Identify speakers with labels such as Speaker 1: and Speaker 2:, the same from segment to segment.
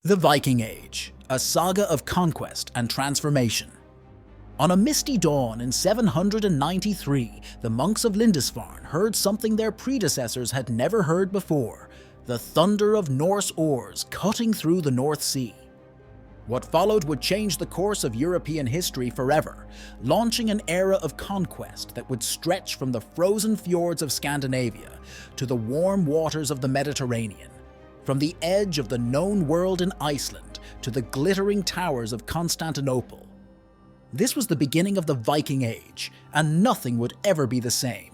Speaker 1: The Viking Age, a saga of conquest and transformation. On a misty dawn in 793, the monks of Lindisfarne heard something their predecessors had never heard before: the thunder of Norse oars cutting through the North Sea. What followed would change the course of European history forever, launching an era of conquest that would stretch from the frozen fjords of Scandinavia to the warm waters of the Mediterranean, from the edge of the known world in Iceland to the glittering towers of Constantinople. This was the beginning of the Viking Age, and nothing would ever be the same.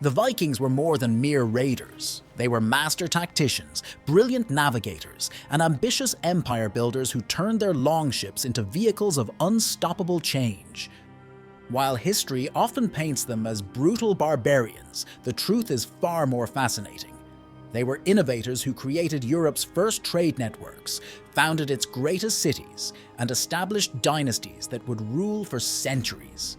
Speaker 1: The Vikings were more than mere raiders. They were master tacticians, brilliant navigators, and ambitious empire builders who turned their longships into vehicles of unstoppable change. While history often paints them as brutal barbarians, the truth is far more fascinating. They were innovators who created Europe's first trade networks, founded its greatest cities, and established dynasties that would rule for centuries.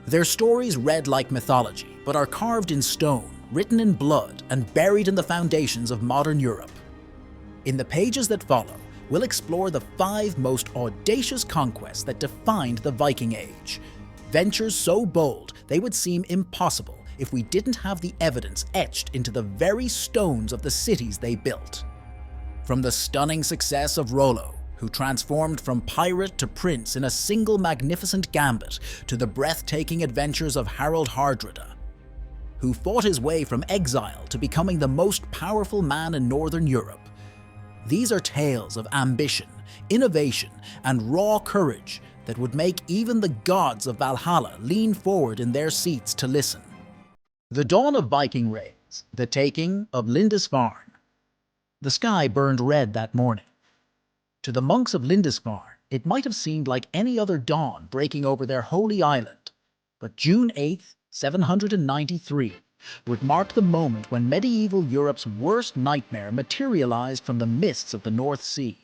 Speaker 1: Their stories read like mythology, but are carved in stone, written in blood, and buried in the foundations of modern Europe. In the pages that follow, we'll explore the 5 most audacious conquests that defined the Viking Age. Ventures so bold they would seem impossible if we didn't have the evidence etched into the very stones of the cities they built. From the stunning success of Rollo, who transformed from pirate to prince in a single magnificent gambit, to the breathtaking adventures of Harald Hardrada, who fought his way from exile to becoming the most powerful man in Northern Europe. These are tales of ambition, innovation, and raw courage that would make even the gods of Valhalla lean forward in their seats to listen. The dawn of Viking raids, the taking of Lindisfarne. The sky burned red that morning. To the monks of Lindisfarne, it might have seemed like any other dawn breaking over their holy island. But June 8th, 793, would mark the moment when medieval Europe's worst nightmare materialized from the mists of the North Sea.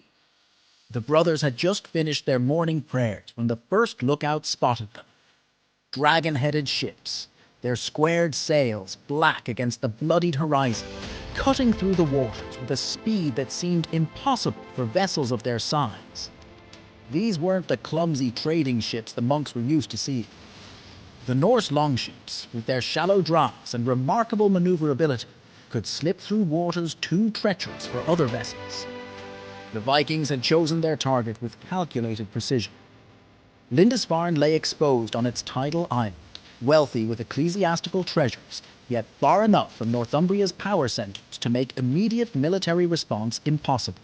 Speaker 1: The brothers had just finished their morning prayers when the first lookout spotted them. Dragon-headed ships, their squared sails black against the bloodied horizon, cutting through the waters with a speed that seemed impossible for vessels of their size. These weren't the clumsy trading ships the monks were used to seeing. The Norse longships, with their shallow drafts and remarkable maneuverability, could slip through waters too treacherous for other vessels. The Vikings had chosen their target with calculated precision. Lindisfarne lay exposed on its tidal island, wealthy with ecclesiastical treasures, yet far enough from Northumbria's power centers to make immediate military response impossible.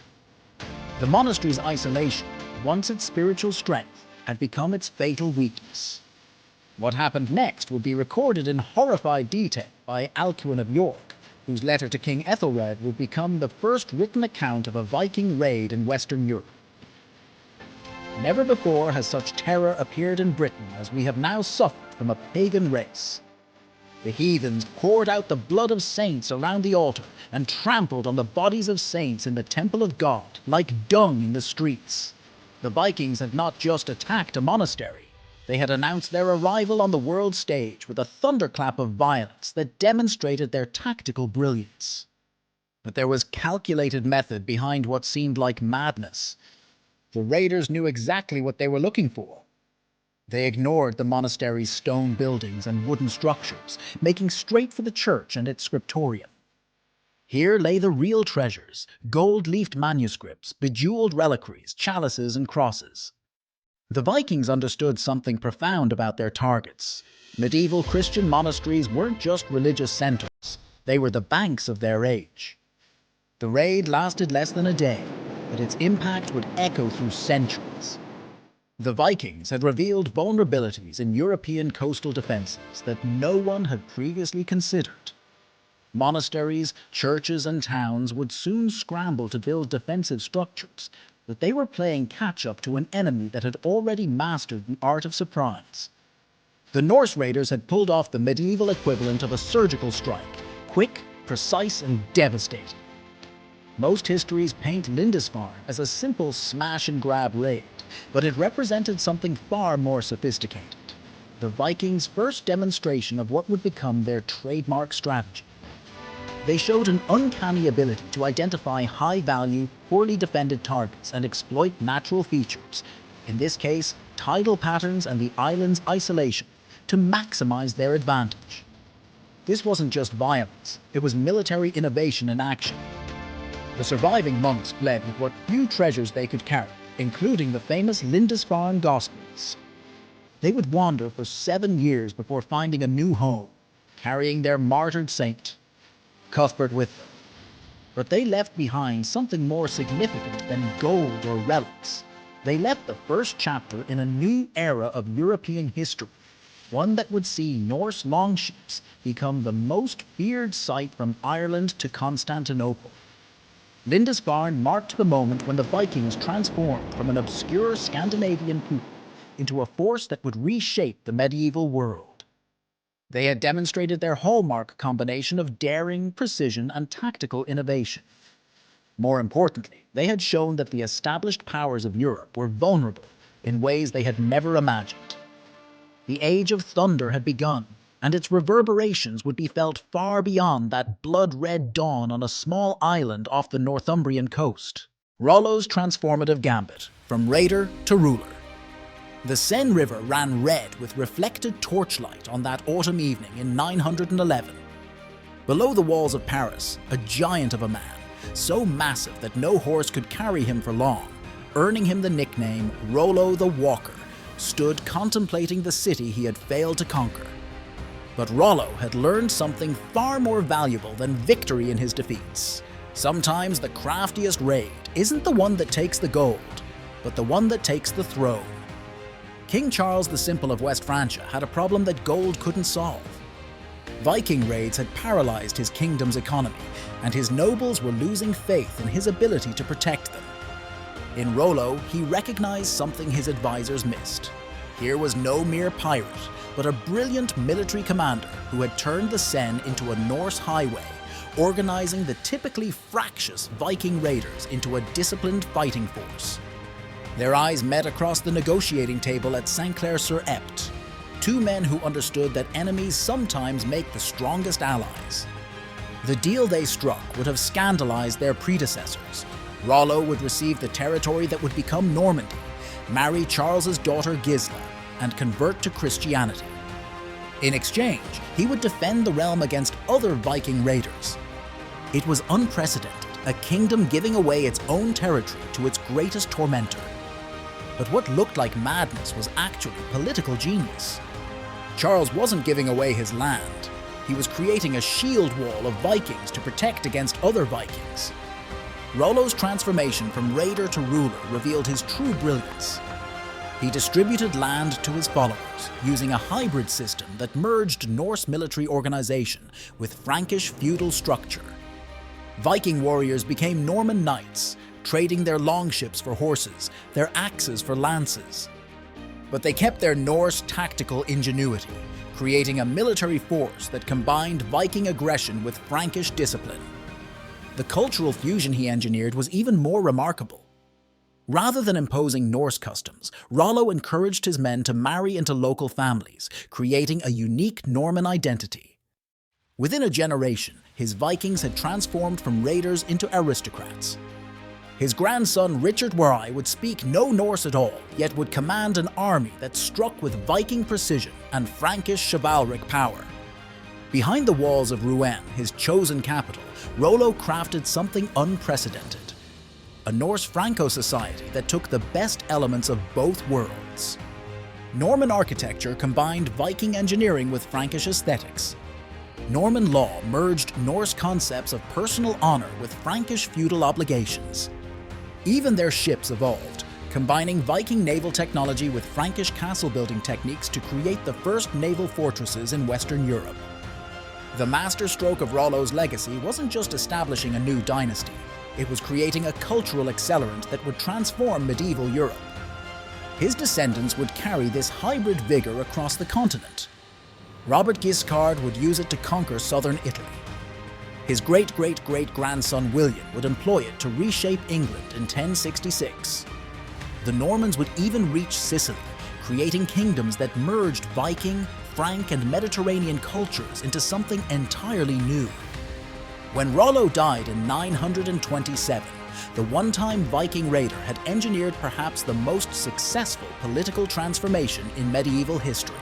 Speaker 1: The monastery's isolation, once its spiritual strength, had become its fatal weakness. What happened next would be recorded in horrified detail by Alcuin of York, whose letter to King Ethelred would become the first written account of a Viking raid in Western Europe. Never before has such terror appeared in Britain as we have now suffered from a pagan race. The heathens poured out the blood of saints around the altar and trampled on the bodies of saints in the temple of God like dung in the streets. The Vikings had not just attacked a monastery. They had announced their arrival on the world stage with a thunderclap of violence that demonstrated their tactical brilliance. But there was calculated method behind what seemed like madness. The raiders knew exactly what they were looking for. They ignored the monastery's stone buildings and wooden structures, making straight for the church and its scriptorium. Here lay the real treasures: gold-leafed manuscripts, bejeweled reliquaries, chalices, and crosses. The Vikings understood something profound about their targets. Medieval Christian monasteries weren't just religious centers. They were the banks of their age. The raid lasted less than a day, but its impact would echo through centuries. The Vikings had revealed vulnerabilities in European coastal defenses that no one had previously considered. Monasteries, churches, and towns would soon scramble to build defensive structures, but they were playing catch-up to an enemy that had already mastered the art of surprise. The Norse raiders had pulled off the medieval equivalent of a surgical strike: quick, precise, and devastating. Most histories paint Lindisfarne as a simple smash-and-grab raid, but it represented something far more sophisticated: the Vikings' first demonstration of what would become their trademark strategy. They showed an uncanny ability to identify high-value, poorly defended targets and exploit natural features, in this case, tidal patterns and the island's isolation, to maximize their advantage. This wasn't just violence, it was military innovation in action. The surviving monks fled with what few treasures they could carry, including the famous Lindisfarne Gospels. They would wander for 7 years before finding a new home, carrying their martyred saint, Cuthbert, with them. But they left behind something more significant than gold or relics. They left the first chapter in a new era of European history, one that would see Norse longships become the most feared sight from Ireland to Constantinople. Lindisfarne marked the moment when the Vikings transformed from an obscure Scandinavian people into a force that would reshape the medieval world. They had demonstrated their hallmark combination of daring, precision, and tactical innovation. More importantly, they had shown that the established powers of Europe were vulnerable in ways they had never imagined. The Age of Thunder had begun, and its reverberations would be felt far beyond that blood-red dawn on a small island off the Northumbrian coast. Rollo's transformative gambit, from raider to ruler. The Seine River ran red with reflected torchlight on that autumn evening in 911. Below the walls of Paris, a giant of a man, so massive that no horse could carry him for long, earning him the nickname Rollo the Walker, stood contemplating the city he had failed to conquer. But Rollo had learned something far more valuable than victory in his defeats. Sometimes the craftiest raid isn't the one that takes the gold, but the one that takes the throne. King Charles the Simple of West Francia had a problem that gold couldn't solve. Viking raids had paralyzed his kingdom's economy, and his nobles were losing faith in his ability to protect them. In Rollo, he recognized something his advisors missed. Here was no mere pirate, but a brilliant military commander who had turned the Seine into a Norse highway, organizing the typically fractious Viking raiders into a disciplined fighting force. Their eyes met across the negotiating table at Saint-Clair-sur-Epte, two men who understood that enemies sometimes make the strongest allies. The deal they struck would have scandalized their predecessors. Rollo would receive the territory that would become Normandy, marry Charles's daughter Gisla, and convert to Christianity. In exchange, he would defend the realm against other Viking raiders. It was unprecedented, a kingdom giving away its own territory to its greatest tormentor. But what looked like madness was actually political genius. Charles wasn't giving away his land. He was creating a shield wall of Vikings to protect against other Vikings. Rollo's transformation from raider to ruler revealed his true brilliance. He distributed land to his followers, using a hybrid system that merged Norse military organization with Frankish feudal structure. Viking warriors became Norman knights, trading their longships for horses, their axes for lances. But they kept their Norse tactical ingenuity, creating a military force that combined Viking aggression with Frankish discipline. The cultural fusion he engineered was even more remarkable. Rather than imposing Norse customs, Rollo encouraged his men to marry into local families, creating a unique Norman identity. Within a generation, his Vikings had transformed from raiders into aristocrats. His grandson Richard Warai would speak no Norse at all, yet would command an army that struck with Viking precision and Frankish chivalric power. Behind the walls of Rouen, his chosen capital, Rollo crafted something unprecedented. A Norse-Franco society that took the best elements of both worlds. Norman architecture combined Viking engineering with Frankish aesthetics. Norman law merged Norse concepts of personal honor with Frankish feudal obligations. Even their ships evolved, combining Viking naval technology with Frankish castle-building techniques to create the first naval fortresses in Western Europe. The masterstroke of Rollo's legacy wasn't just establishing a new dynasty, it was creating a cultural accelerant that would transform medieval Europe. His descendants would carry this hybrid vigor across the continent. Robert Guiscard would use it to conquer southern Italy. His great-great-great-grandson William would employ it to reshape England in 1066. The Normans would even reach Sicily, creating kingdoms that merged Viking, Frank, and Mediterranean cultures into something entirely new. When Rollo died in 927, the one-time Viking raider had engineered perhaps the most successful political transformation in medieval history.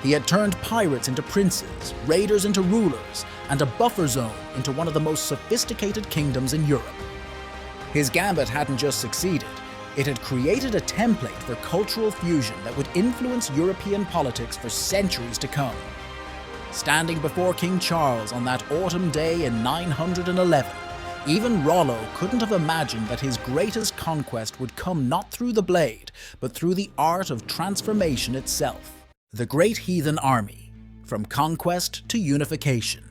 Speaker 1: He had turned pirates into princes, raiders into rulers, and a buffer zone into one of the most sophisticated kingdoms in Europe. His gambit hadn't just succeeded, it had created a template for cultural fusion that would influence European politics for centuries to come. Standing before King Charles on that autumn day in 911, even Rollo couldn't have imagined that his greatest conquest would come not through the blade, but through the art of transformation itself. The Great Heathen Army, from conquest to unification.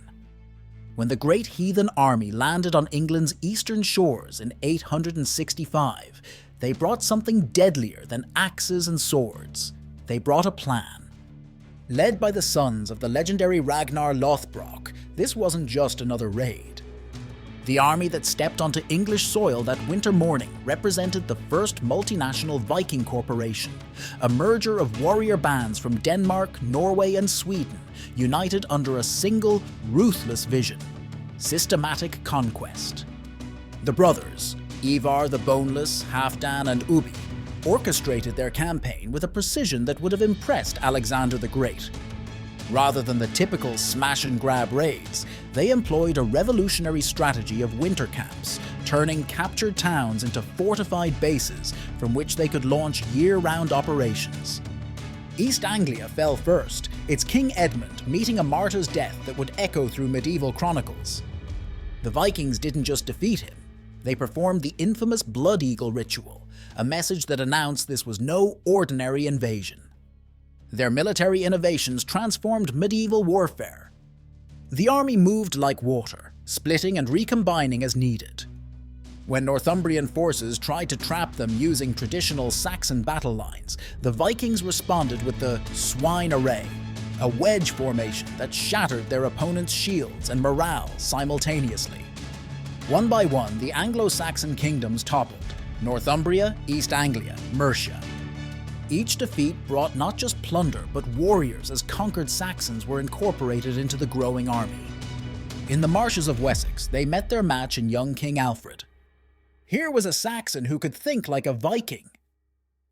Speaker 1: When the Great Heathen Army landed on England's eastern shores in 865, they brought something deadlier than axes and swords. They brought a plan. Led by the sons of the legendary Ragnar Lothbrok, this wasn't just another raid. The army that stepped onto English soil that winter morning represented the first multinational Viking corporation, a merger of warrior bands from Denmark, Norway, and Sweden, united under a single, ruthless vision: systematic conquest. The brothers, Ivar the Boneless, Halfdan, and Ubi, orchestrated their campaign with a precision that would have impressed Alexander the Great. Rather than the typical smash-and-grab raids, they employed a revolutionary strategy of winter camps, turning captured towns into fortified bases from which they could launch year-round operations. East Anglia fell first, its King Edmund meeting a martyr's death that would echo through medieval chronicles. The Vikings didn't just defeat him, they performed the infamous Blood Eagle ritual, a message that announced this was no ordinary invasion. Their military innovations transformed medieval warfare. The army moved like water, splitting and recombining as needed. When Northumbrian forces tried to trap them using traditional Saxon battle lines, the Vikings responded with the Swine Array, a wedge formation that shattered their opponent's shields and morale simultaneously. One by one, the Anglo-Saxon kingdoms toppled: Northumbria, East Anglia, Mercia. Each defeat brought not just plunder, but warriors as conquered Saxons were incorporated into the growing army. In the marshes of Wessex, they met their match in young King Alfred. Here was a Saxon who could think like a Viking.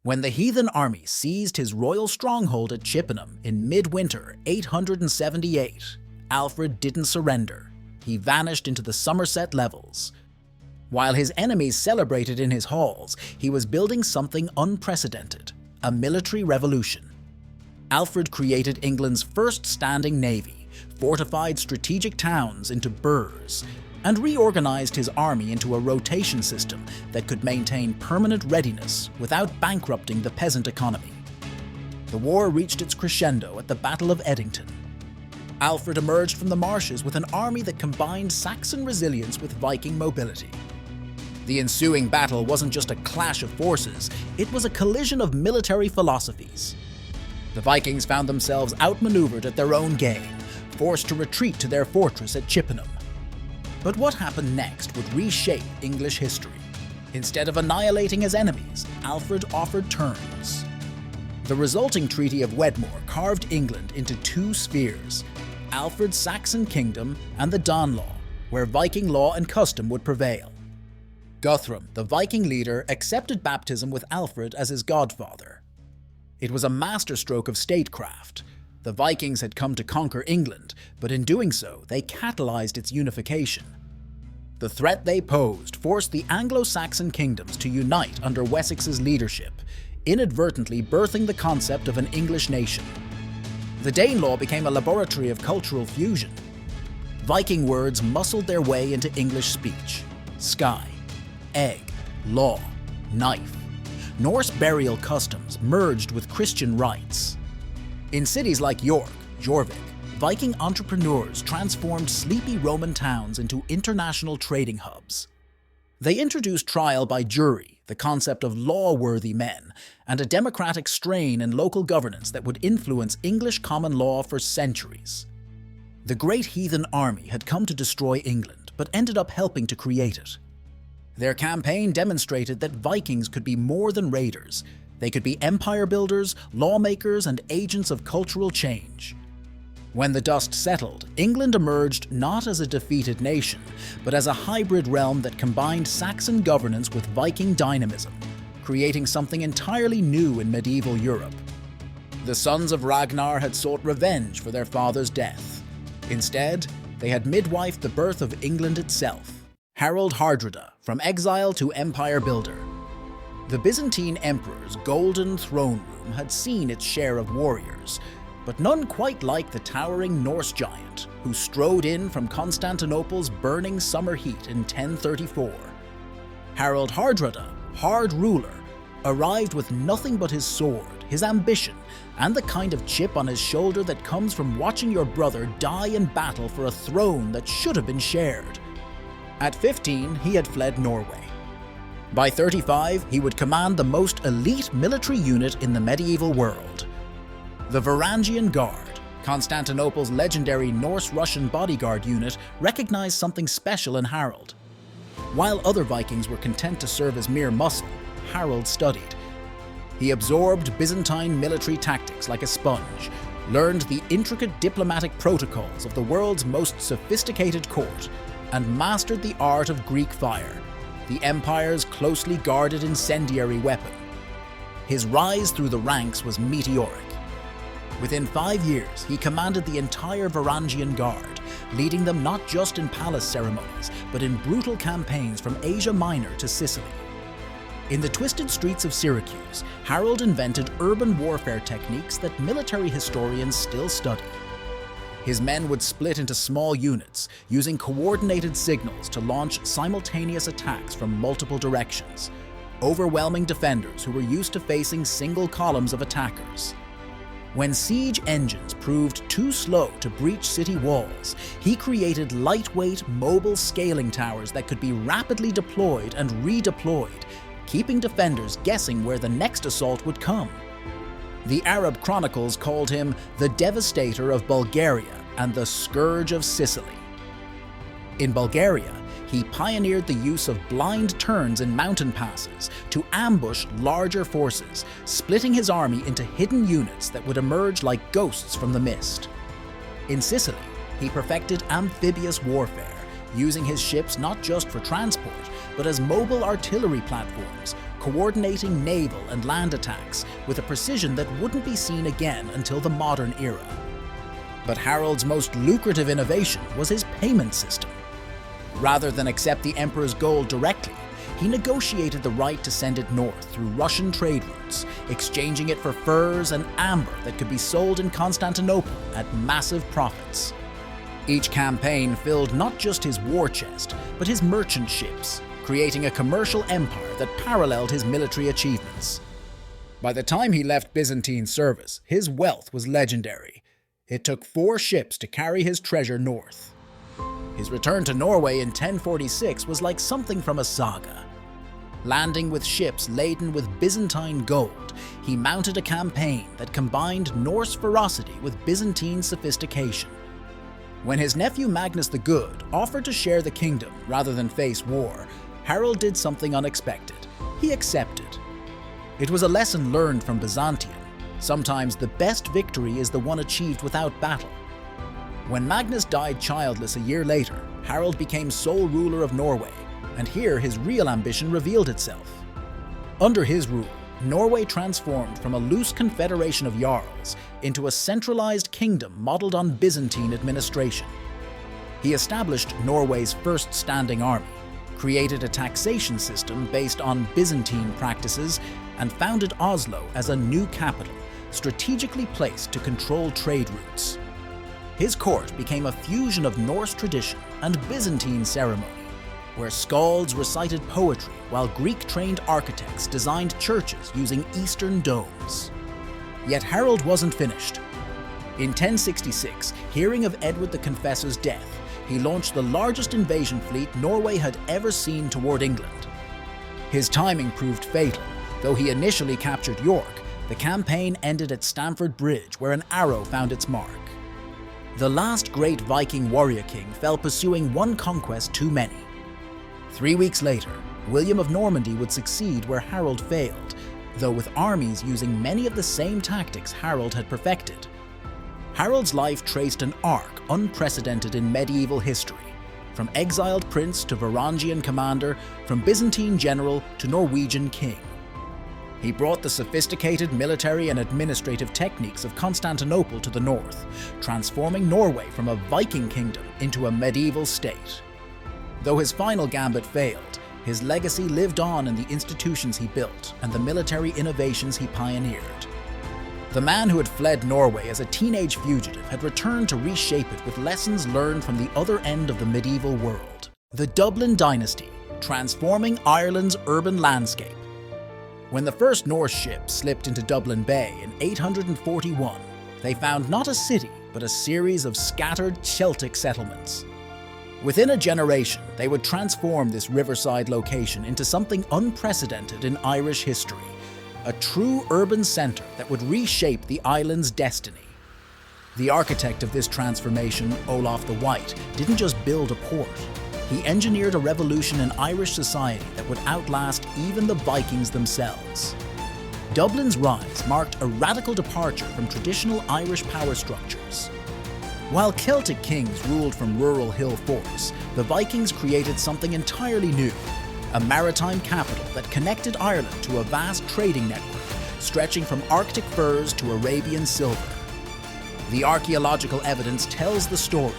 Speaker 1: When the heathen army seized his royal stronghold at Chippenham in midwinter 878, Alfred didn't surrender. He vanished into the Somerset levels. While his enemies celebrated in his halls, he was building something unprecedented: a military revolution. Alfred created England's first standing navy, fortified strategic towns into burhs, and reorganized his army into a rotation system that could maintain permanent readiness without bankrupting the peasant economy. The war reached its crescendo at the Battle of Edington. Alfred emerged from the marshes with an army that combined Saxon resilience with Viking mobility. The ensuing battle wasn't just a clash of forces, it was a collision of military philosophies. The Vikings found themselves outmaneuvered at their own game, forced to retreat to their fortress at Chippenham. But what happened next would reshape English history. Instead of annihilating his enemies, Alfred offered terms. The resulting Treaty of Wedmore carved England into two spheres: Alfred's Saxon kingdom and the Danelaw, where Viking law and custom would prevail. Guthrum, the Viking leader, accepted baptism with Alfred as his godfather. It was a masterstroke of statecraft. The Vikings had come to conquer England, but in doing so, they catalyzed its unification. The threat they posed forced the Anglo-Saxon kingdoms to unite under Wessex's leadership, inadvertently birthing the concept of an English nation. The Danelaw became a laboratory of cultural fusion. Viking words muscled their way into English speech: sky, egg, law, knife. Norse burial customs merged with Christian rites. In cities like York, Jorvik, Viking entrepreneurs transformed sleepy Roman towns into international trading hubs. They introduced trial by jury, the concept of law-worthy men, and a democratic strain in local governance that would influence English common law for centuries. The Great Heathen Army had come to destroy England, but ended up helping to create it. Their campaign demonstrated that Vikings could be more than raiders. They could be empire builders, lawmakers, and agents of cultural change. When the dust settled, England emerged not as a defeated nation, but as a hybrid realm that combined Saxon governance with Viking dynamism, creating something entirely new in medieval Europe. The sons of Ragnar had sought revenge for their father's death. Instead, they had midwifed the birth of England itself. Harald Hardrada, from exile to empire builder. The Byzantine emperor's golden throne room had seen its share of warriors, but none quite like the towering Norse giant who strode in from Constantinople's burning summer heat in 1034. Harald Hardrada, hard ruler, arrived with nothing but his sword, his ambition, and the kind of chip on his shoulder that comes from watching your brother die in battle for a throne that should have been shared. At 15, he had fled Norway. By 35, he would command the most elite military unit in the medieval world. The Varangian Guard, Constantinople's legendary Norse-Russian bodyguard unit, recognized something special in Harald. While other Vikings were content to serve as mere muscle, Harald studied. He absorbed Byzantine military tactics like a sponge, learned the intricate diplomatic protocols of the world's most sophisticated court, and mastered the art of Greek fire, the empire's closely guarded incendiary weapon. His rise through the ranks was meteoric. Within 5 years, he commanded the entire Varangian Guard, leading them not just in palace ceremonies, but in brutal campaigns from Asia Minor to Sicily. In the twisted streets of Syracuse, Harald invented urban warfare techniques that military historians still study. His men would split into small units, using coordinated signals to launch simultaneous attacks from multiple directions, overwhelming defenders who were used to facing single columns of attackers. When siege engines proved too slow to breach city walls, he created lightweight, mobile scaling towers that could be rapidly deployed and redeployed, keeping defenders guessing where the next assault would come. The Arab chronicles called him the Devastator of Bulgaria and the Scourge of Sicily. In Bulgaria, he pioneered the use of blind turns in mountain passes to ambush larger forces, splitting his army into hidden units that would emerge like ghosts from the mist. In Sicily, he perfected amphibious warfare, using his ships not just for transport, but as mobile artillery platforms, coordinating naval and land attacks with a precision that wouldn't be seen again until the modern era. But Harald's most lucrative innovation was his payment system. Rather than accept the emperor's gold directly, he negotiated the right to send it north through Russian trade routes, exchanging it for furs and amber that could be sold in Constantinople at massive profits. Each campaign filled not just his war chest, but his merchant ships, creating a commercial empire that paralleled his military achievements. By the time he left Byzantine service, his wealth was legendary. It took 4 ships to carry his treasure north. His return to Norway in 1046 was like something from a saga. Landing with ships laden with Byzantine gold, he mounted a campaign that combined Norse ferocity with Byzantine sophistication. When his nephew Magnus the Good offered to share the kingdom rather than face war, Harald did something unexpected. He accepted. It was a lesson learned from Byzantium. Sometimes the best victory is the one achieved without battle. When Magnus died childless a year later, Harald became sole ruler of Norway, and here his real ambition revealed itself. Under his rule, Norway transformed from a loose confederation of jarls into a centralized kingdom modeled on Byzantine administration. He established Norway's first standing army, created a taxation system based on Byzantine practices, and founded Oslo as a new capital, strategically placed to control trade routes. His court became a fusion of Norse tradition and Byzantine ceremony, where skalds recited poetry while Greek-trained architects designed churches using Eastern domes. Yet Harald wasn't finished. In 1066, hearing of Edward the Confessor's death, he launched the largest invasion fleet Norway had ever seen toward England. His timing proved fatal. Though he initially captured York, the campaign ended at Stamford Bridge, where an arrow found its mark. The last great Viking warrior king fell pursuing one conquest too many. 3 weeks later, William of Normandy would succeed where Harald failed, though with armies using many of the same tactics Harald had perfected. Harold's life traced an arc unprecedented in medieval history, from exiled prince to Varangian commander, from Byzantine general to Norwegian king. He brought the sophisticated military and administrative techniques of Constantinople to the north, transforming Norway from a Viking kingdom into a medieval state. Though his final gambit failed, his legacy lived on in the institutions he built and the military innovations he pioneered. The man who had fled Norway as a teenage fugitive had returned to reshape it with lessons learned from the other end of the medieval world. The Dublin dynasty, transforming Ireland's urban landscape. When the first Norse ship slipped into Dublin Bay in 841, they found not a city, but a series of scattered Celtic settlements. Within a generation, they would transform this riverside location into something unprecedented in Irish history, a true urban centre that would reshape the island's destiny. The architect of this transformation, Olaf the White, didn't just build a port. He engineered a revolution in Irish society that would outlast even the Vikings themselves. Dublin's rise marked a radical departure from traditional Irish power structures. While Celtic kings ruled from rural hill forts, the Vikings created something entirely new, a maritime capital that connected Ireland to a vast trading network, stretching from Arctic furs to Arabian silver. The archaeological evidence tells the story.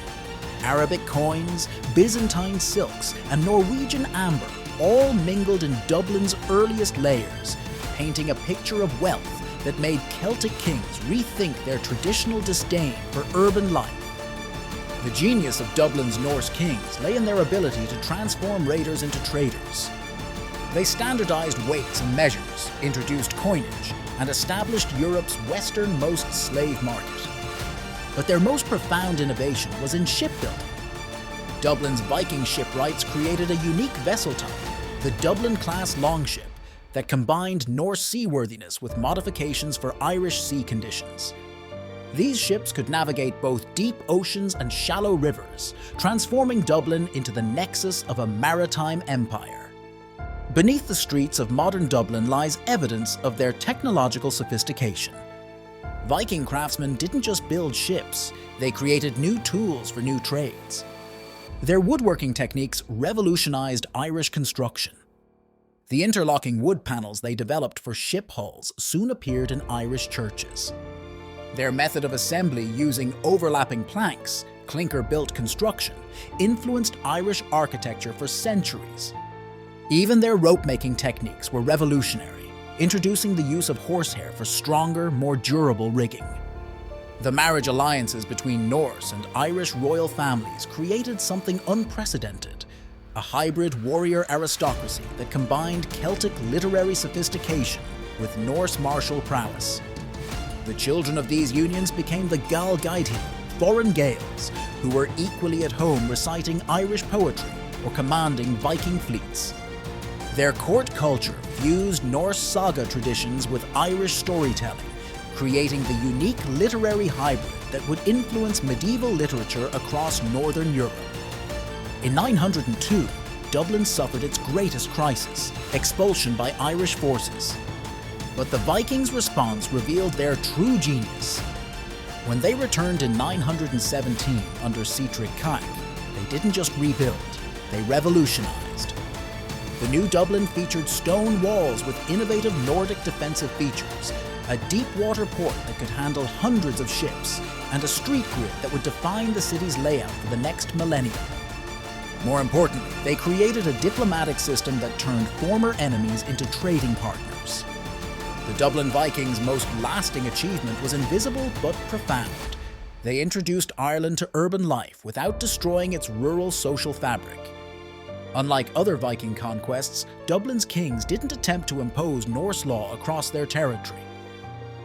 Speaker 1: Arabic coins, Byzantine silks, and Norwegian amber all mingled in Dublin's earliest layers, painting a picture of wealth that made Celtic kings rethink their traditional disdain for urban life. The genius of Dublin's Norse kings lay in their ability to transform raiders into traders. They standardized weights and measures, introduced coinage, and established Europe's westernmost slave market. But their most profound innovation was in shipbuilding. Dublin's Viking shipwrights created a unique vessel type, the Dublin-class longship, that combined Norse seaworthiness with modifications for Irish sea conditions. These ships could navigate both deep oceans and shallow rivers, transforming Dublin into the nexus of a maritime empire. Beneath the streets of modern Dublin lies evidence of their technological sophistication. Viking craftsmen didn't just build ships, they created new tools for new trades. Their woodworking techniques revolutionized Irish construction. The interlocking wood panels they developed for ship hulls soon appeared in Irish churches. Their method of assembly using overlapping planks, clinker-built construction, influenced Irish architecture for centuries. Even their rope-making techniques were revolutionary, introducing the use of horsehair for stronger, more durable rigging. The marriage alliances between Norse and Irish royal families created something unprecedented, a hybrid warrior aristocracy that combined Celtic literary sophistication with Norse martial prowess. The children of these unions became the Gal Gaidhil, foreign Gaels, who were equally at home reciting Irish poetry or commanding Viking fleets. Their court culture fused Norse saga traditions with Irish storytelling, creating the unique literary hybrid that would influence medieval literature across Northern Europe. In 902, Dublin suffered its greatest crisis, expulsion by Irish forces. But the Vikings' response revealed their true genius. When they returned in 917 under Sihtric Caich, they didn't just rebuild, they revolutionized. The new Dublin featured stone walls with innovative Nordic defensive features, a deep water port that could handle hundreds of ships, and a street grid that would define the city's layout for the next millennium. More importantly, they created a diplomatic system that turned former enemies into trading partners. The Dublin Vikings' most lasting achievement was invisible but profound. They introduced Ireland to urban life without destroying its rural social fabric. Unlike other Viking conquests, Dublin's kings didn't attempt to impose Norse law across their territory.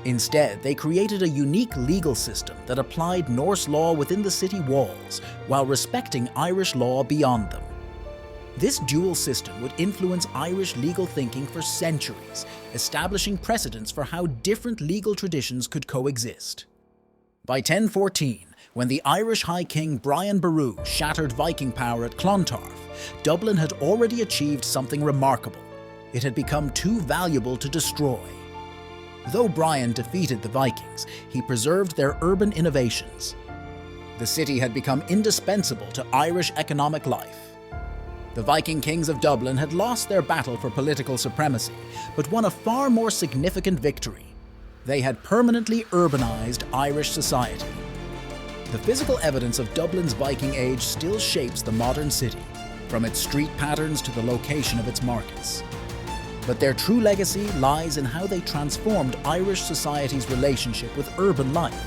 Speaker 1: Instead, they created a unique legal system that applied Norse law within the city walls while respecting Irish law beyond them. This dual system would influence Irish legal thinking for centuries, establishing precedents for how different legal traditions could coexist. By 1014, when the Irish High King Brian Boru shattered Viking power at Clontarf, Dublin had already achieved something remarkable. It had become too valuable to destroy. Though Brian defeated the Vikings, he preserved their urban innovations. The city had become indispensable to Irish economic life. The Viking kings of Dublin had lost their battle for political supremacy, but won a far more significant victory. They had permanently urbanized Irish society. The physical evidence of Dublin's Viking Age still shapes the modern city, from its street patterns to the location of its markets. But their true legacy lies in how they transformed Irish society's relationship with urban life.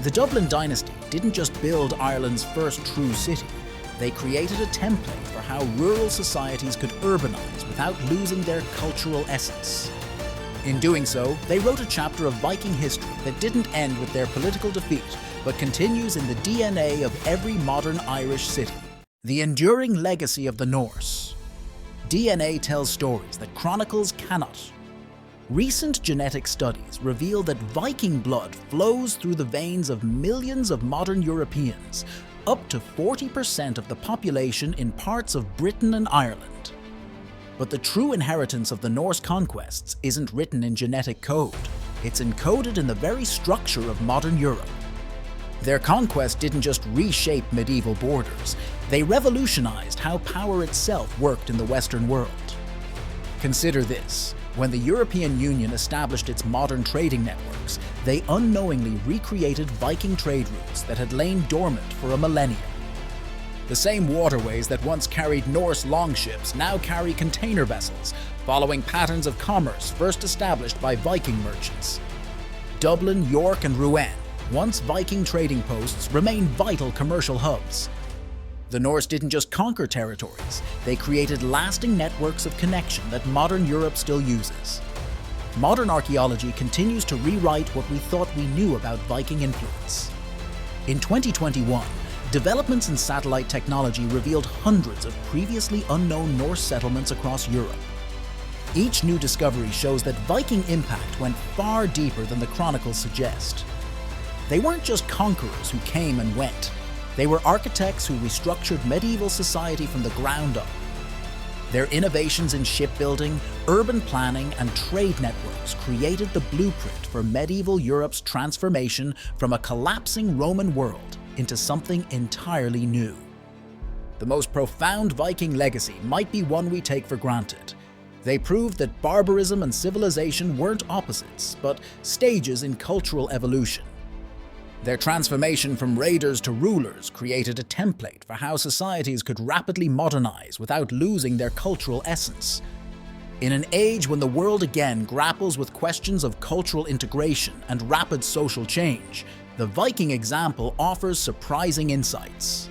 Speaker 1: The Dublin dynasty didn't just build Ireland's first true city, they created a template for how rural societies could urbanize without losing their cultural essence. In doing so, they wrote a chapter of Viking history that didn't end with their political defeat, but continues in the DNA of every modern Irish city. The enduring legacy of the Norse. DNA tells stories that chronicles cannot. Recent genetic studies reveal that Viking blood flows through the veins of millions of modern Europeans, up to 40% of the population in parts of Britain and Ireland. But the true inheritance of the Norse conquests isn't written in genetic code. It's encoded in the very structure of modern Europe. Their conquest didn't just reshape medieval borders, they revolutionized how power itself worked in the Western world. Consider this. When the European Union established its modern trading networks, they unknowingly recreated Viking trade routes that had lain dormant for a millennium. The same waterways that once carried Norse longships now carry container vessels, following patterns of commerce first established by Viking merchants. Dublin, York, and Rouen, once Viking trading posts, remain vital commercial hubs. The Norse didn't just conquer territories, they created lasting networks of connection that modern Europe still uses. Modern archaeology continues to rewrite what we thought we knew about Viking influence. In 2021, developments in satellite technology revealed hundreds of previously unknown Norse settlements across Europe. Each new discovery shows that Viking impact went far deeper than the chronicles suggest. They weren't just conquerors who came and went. They were architects who restructured medieval society from the ground up. Their innovations in shipbuilding, urban planning, and trade networks created the blueprint for medieval Europe's transformation from a collapsing Roman world into something entirely new. The most profound Viking legacy might be one we take for granted. They proved that barbarism and civilization weren't opposites, but stages in cultural evolution. Their transformation from raiders to rulers created a template for how societies could rapidly modernize without losing their cultural essence. In an age when the world again grapples with questions of cultural integration and rapid social change, the Viking example offers surprising insights.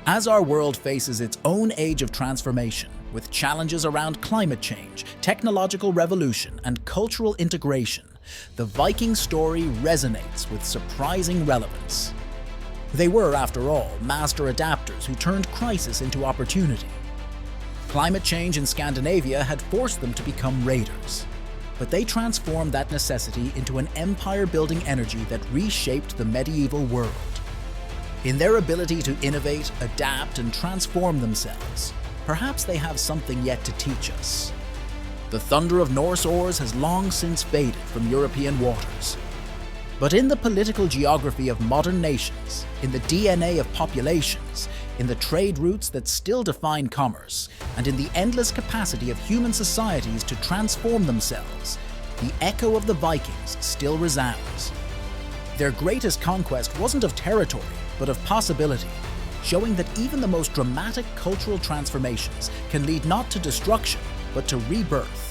Speaker 1: As our world faces its own age of transformation, with challenges around climate change, technological revolution, and cultural integration, the Viking story resonates with surprising relevance. They were, after all, master adapters who turned crisis into opportunity. Climate change in Scandinavia had forced them to become raiders, but they transformed that necessity into an empire-building energy that reshaped the medieval world. In their ability to innovate, adapt, and transform themselves, perhaps they have something yet to teach us. The thunder of Norse oars has long since faded from European waters. But in the political geography of modern nations, in the DNA of populations, in the trade routes that still define commerce, and in the endless capacity of human societies to transform themselves, the echo of the Vikings still resounds. Their greatest conquest wasn't of territory, but of possibility, showing that even the most dramatic cultural transformations can lead not to destruction, but to rebirth.